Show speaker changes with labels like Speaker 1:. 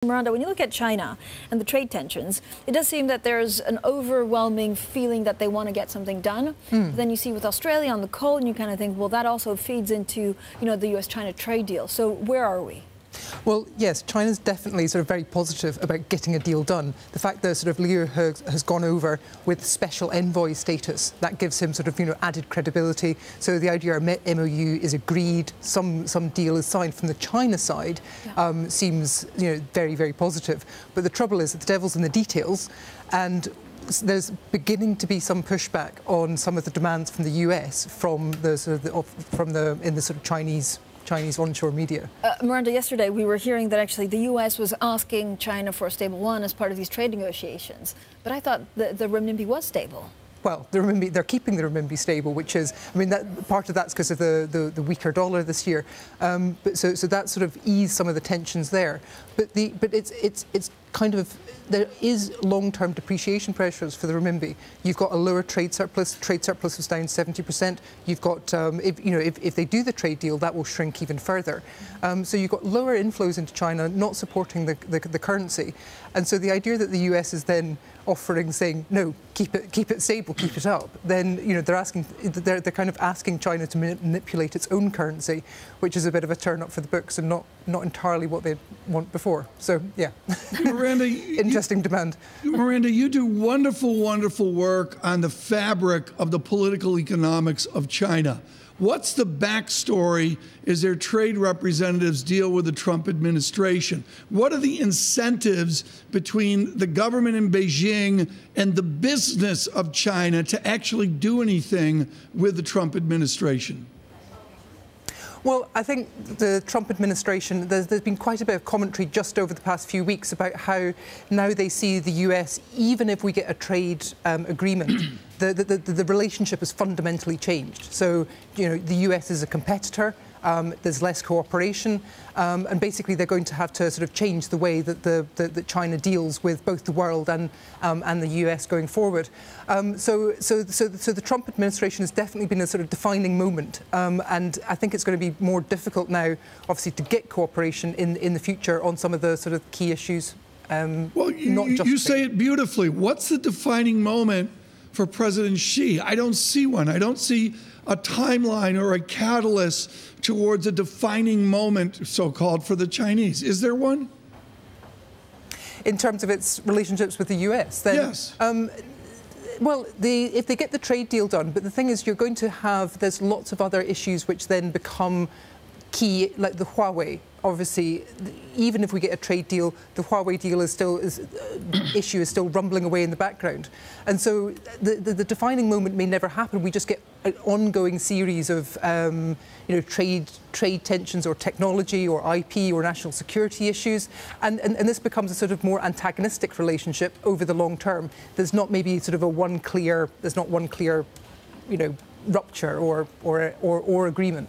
Speaker 1: Miranda, when you look at China and the trade tensions, it does seem that there's an overwhelming feeling that they want to get something done. Then you see with Australia on the coal, and you kind of think, well, that also feeds into, the U.S. China trade deal. So where are we?
Speaker 2: Well, yes, China's definitely sort of very positive about getting a deal done. The fact that sort of Liu has gone over with special envoy status, that gives him sort of, added credibility. So the idea of MOU is agreed, some deal is signed from the China side, seems, very, very positive. But the trouble is that the devil's in the details, and there's beginning to be some pushback on some of the demands from the US from the sort of Chinese onshore media.
Speaker 1: Miranda, yesterday we were hearing that actually the U.S. was asking China for a stable yuan as part of these trade negotiations. But I thought the renminbi was stable.
Speaker 2: Well, they're keeping the renminbi stable, which is, that part of that's because of the weaker dollar this year. So that sort of eased some of the tensions there. But it's kind of, there is long-term depreciation pressures for the renminbi. You've got a lower trade surplus. Trade surplus was down 70%. You've got, if they do the trade deal, that will shrink even further. So you've got lower inflows into China, not supporting the currency. And so the idea that the US is then offering, saying, no, keep it stable, keep it up, then, they're kind of asking China to manipulate its own currency, which is a bit of a turn up for the books and not entirely what they'd want before. So, yeah.
Speaker 3: Miranda,
Speaker 2: interesting demand.
Speaker 3: Miranda, you do wonderful, wonderful work on the fabric of the political economics of China. What's the backstory as their trade representatives deal with the Trump administration? What are the incentives between the government in Beijing and the business of China to actually do anything with the Trump administration?
Speaker 2: Well, I think the Trump administration, there's been quite a bit of commentary just over the past few weeks about how now they see the US, even if we get a trade agreement, the relationship has fundamentally changed. So, the US is a competitor. There's less cooperation, and basically they're going to have to sort of change the way that China deals with both the world and the US going forward. So the Trump administration has definitely been a sort of defining moment, and I think it's going to be more difficult now, obviously, to get cooperation in the future on some of the sort of key issues.
Speaker 3: Well, you say it beautifully. What's the defining moment for President Xi? I don't see one. I don't see a timeline or a catalyst towards a defining moment, so-called, for the Chinese. Is there one?
Speaker 2: In terms of its relationships with the US, then,
Speaker 3: yes.
Speaker 2: Well, if they get the trade deal done, but the thing is, you're going to have, there's lots of other issues which then become key, like the Huawei. Obviously, even if we get a trade deal, the Huawei deal issue is still rumbling away in the background. And so the defining moment may never happen. We just get an ongoing series of, trade tensions or technology or IP or national security issues. And this becomes a sort of more antagonistic relationship over the long term. There's not maybe sort of one clear, rupture or agreement.